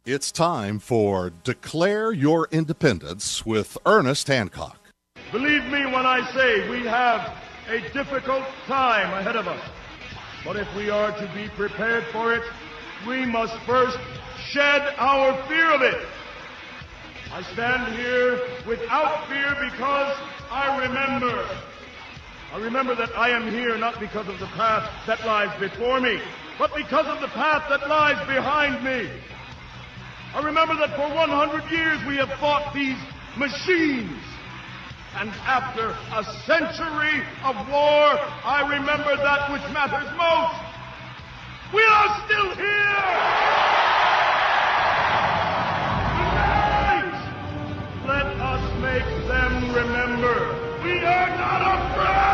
It's time for Declare Your Independence with Ernest Hancock. Believe me when I say we have a difficult time ahead of us. But if we are to be prepared for it, we must first shed our fear of it. I stand here without fear because I remember that I am here not because of the path that lies before me, but because of the path that lies behind me. I remember that for 100 years we have fought these machines. And after a century of war, I remember that which matters most. We are still here! Tonight, let us make them remember we are not afraid!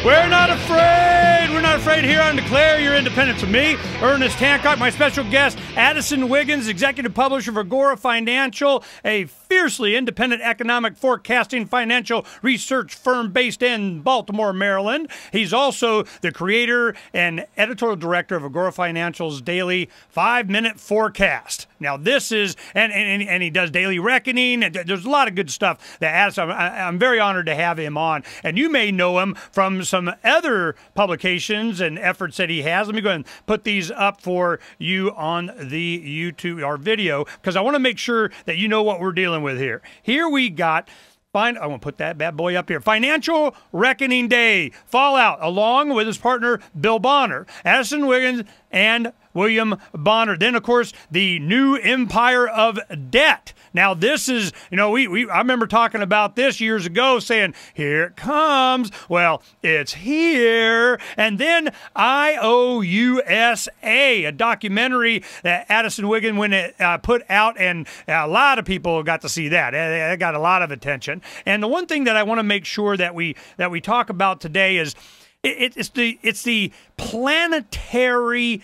We're not afraid. We're not afraid here on Declare Your Independence with me, Ernest Hancock, my special guest, Addison Wiggins, executive publisher of Agora Financial, a fiercely independent economic forecasting financial research firm based in Baltimore, Maryland. He's also the creator and editorial director of Agora Financial's daily 5-minute forecast. Now, this is, and he does daily reckoning, and there's a lot of good stuff that Addison, I'm very honored to have him on. And you may know him from some other publications and efforts that he has. Let me go ahead and put these up for you on the YouTube, our video, because I want to make sure that you know what we're dealing with here. Here we got, I want to put that bad boy up here. Financial Reckoning Day, Fallout, along with his partner, Bill Bonner, Addison Wiggins, and William Bonner. Then, of course, the new Empire of Debt. Now, this is, I remember talking about this years ago, saying, here it comes. Well, it's here. And then IOUSA, a documentary that Addison Wiggins put out, and a lot of people got to see that. It got a lot of attention. And the one thing that I want to make sure that we talk about today is it's the planetary,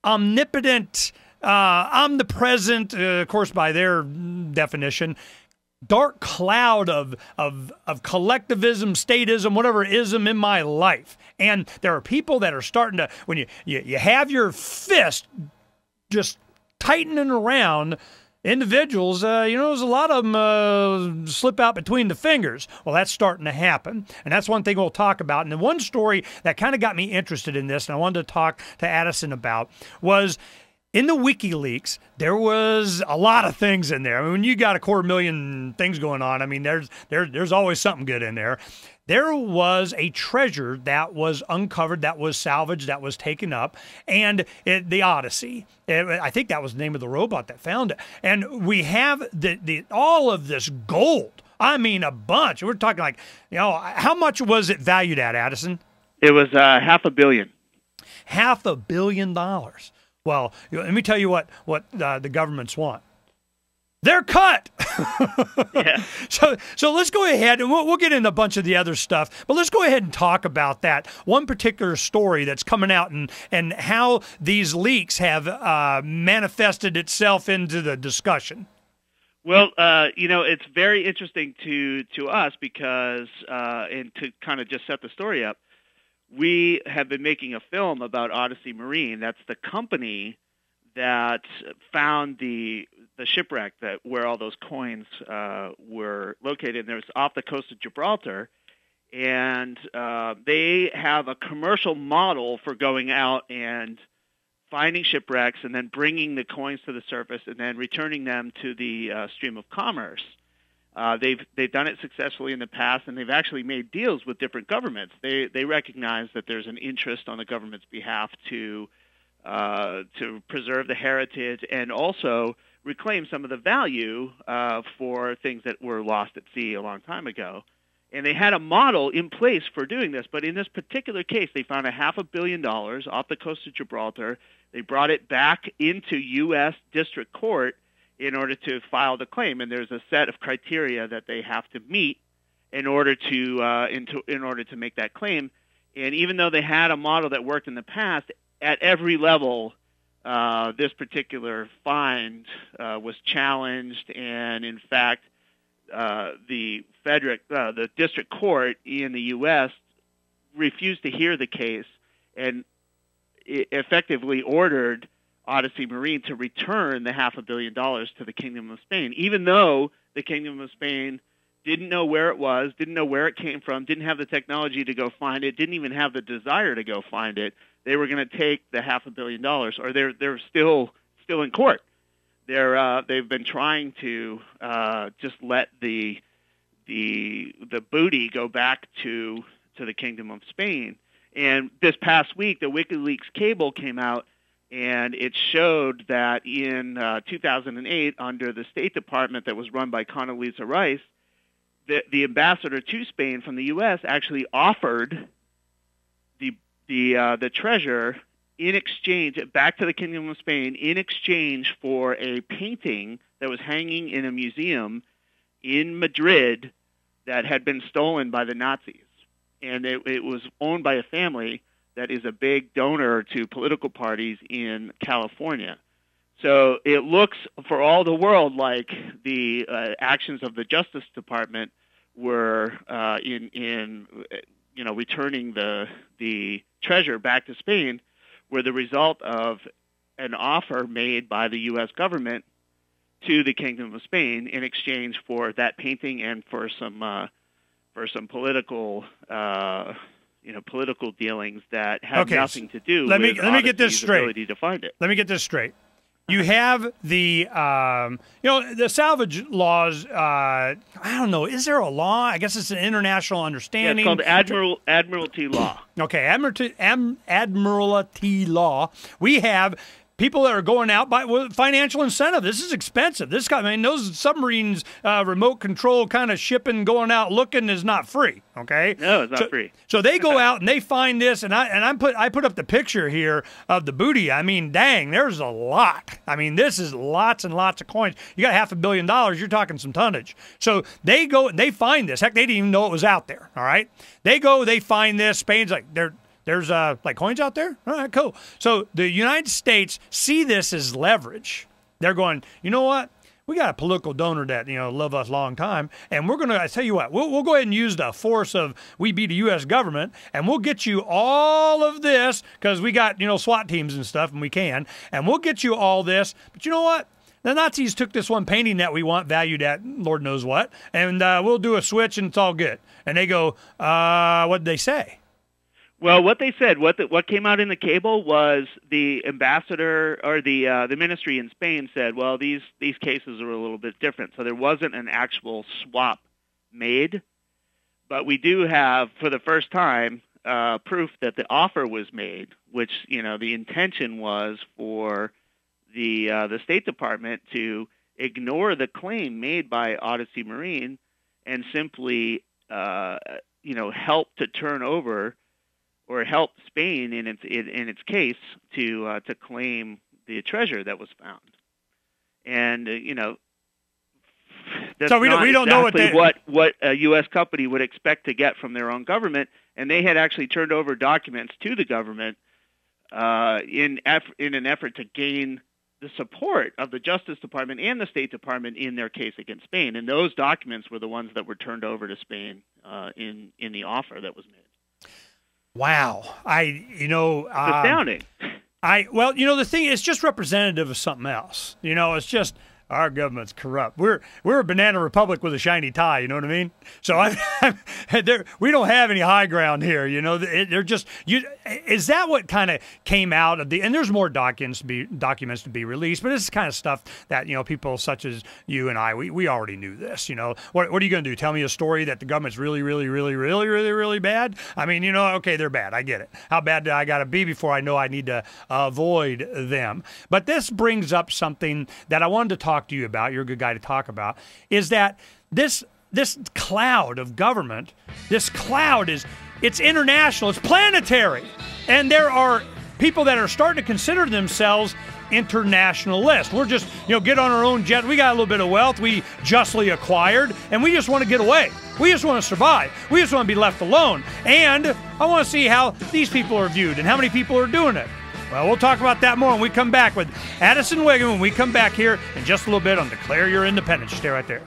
omnipotent, omnipresent, of course, by their definition, dark cloud of collectivism, statism, whatever ism in my life. And there are people that are starting to, when you have your fist just tightening around individuals, there's a lot of them slip out between the fingers. Well, that's starting to happen, and that's one thing we'll talk about. And the one story that kind of got me interested in this, and I wanted to talk to Addison about, was in the WikiLeaks, there was a lot of things in there. I mean, when you got 250,000 things going on, I mean, there's always something good in there. There was a treasure that was uncovered, that was salvaged, that was taken up, and the Odyssey. I think that was the name of the robot that found it. And we have all of this gold. I mean, a bunch. We're talking like, how much was it valued at, Addison? It was $500 million. $500 million. Well, let me tell you what the governments want. They're cut. Yeah. So let's go ahead, and we'll get into a bunch of the other stuff, but let's go ahead and talk about that one particular story that's coming out and how these leaks have manifested itself into the discussion. Well, it's very interesting to us because, and to kind of just set the story up, we have been making a film about Odyssey Marine. That's the company that found the shipwreck where all those coins were located. And it was off the coast of Gibraltar. And they have a commercial model for going out and finding shipwrecks and then bringing the coins to the surface and then returning them to the stream of commerce. They've done it successfully in the past, and they've actually made deals with different governments. They recognize that there's an interest on the government's behalf to preserve the heritage and also reclaim some of the value for things that were lost at sea a long time ago. And they had a model in place for doing this, but in this particular case, they found $500 million off the coast of Gibraltar. They brought it back into U.S. District Court in order to file the claim, and there's a set of criteria that they have to meet in order to make that claim. And even though they had a model that worked in the past, at every level, this particular find was challenged, and in fact, the district court in the U.S. refused to hear the case and effectively ordered Odyssey Marine to return the $500 million to the Kingdom of Spain, even though the Kingdom of Spain didn't know where it was, didn't know where it came from, didn't have the technology to go find it, didn't even have the desire to go find it. They were going to take the $500 million, or they're still in court. They've been trying to just let the booty go back to the Kingdom of Spain. And this past week, the WikiLeaks cable came out, and it showed that in 2008, under the State Department that was run by Condoleezza Rice, the ambassador to Spain from the U.S. actually offered the treasure in exchange, back to the Kingdom of Spain, in exchange for a painting that was hanging in a museum in Madrid that had been stolen by the Nazis. And it was owned by a family that is a big donor to political parties in California. So it looks for all the world like the actions of the Justice Department were in returning the treasure back to Spain, were the result of an offer made by the U.S. government to the Kingdom of Spain in exchange for that painting and for some political political dealings that have nothing to do let with me get this straight. ability to find it. Let me get this straight. You have the the salvage laws. I don't know. Is there a law? I guess it's an international understanding. Yeah, it's called Admiralty law. Okay, Admiralty law. We have people that are going out with financial incentive. This is expensive. Those submarines, remote control kind of shipping, going out looking is not free. Okay, no, it's not free. So they go out and they find this, and I put up the picture here of the booty. I mean, dang, there's a lot. I mean, this is lots and lots of coins. You got $500 million. You're talking some tonnage. So they go and they find this. Heck, they didn't even know it was out there. All right, they go, they find this. Spain's like There's like coins out there? All right, cool. So the United States see this as leverage. They're going, you know what? We got a political donor that, love us a long time, and we're going to, I tell you what, we'll go ahead and use the force of we be the U.S. government, and we'll get you all of this because we got, SWAT teams and stuff, and we can, and we'll get you all this. But you know what? The Nazis took this one painting that we want valued at Lord knows what, and we'll do a switch, and it's all good. And they go, what'd they say? Well, what they said, what came out in the cable was the ambassador or the ministry in Spain said, well, these cases are a little bit different. So there wasn't an actual swap made, but we do have, for the first time, proof that the offer was made, which the intention was for the State Department to ignore the claim made by Odyssey Marine and simply help to turn over or help Spain in its case to claim the treasure that was found, and that's so we don't know what a U.S. company would expect to get from their own government, and they had actually turned over documents to the government in an effort to gain the support of the Justice Department and the State Department in their case against Spain, and those documents were the ones that were turned over to Spain in the offer that was made. Wow. Astounding. The thing is just representative of something else. It's just our government's corrupt. We're a banana republic with a shiny tie. You know what I mean? So we don't have any high ground here. They're just is that what kind of came out of the? And there's more documents to be released, but this is kind of stuff that people such as you and I we already knew this. What are you going to do? Tell me a story that the government's really, really, really, really, really, really bad? I mean, okay, they're bad. I get it. How bad do I got to be before I know I need to avoid them? But this brings up something that I wanted to talk to you about. You're a good guy to talk about. Is that this cloud of government? This cloud it's international. It's planetary, and there are people that are starting to consider themselves internationalists. We're just get on our own jet. We got a little bit of wealth we justly acquired, and we just want to get away. We just want to survive. We just want to be left alone. And I want to see how these people are viewed and how many people are doing it. Well, we'll talk about that more when we come back with Addison Wiggin when we come back here in just a little bit on Declare Your Independence. Stay right there.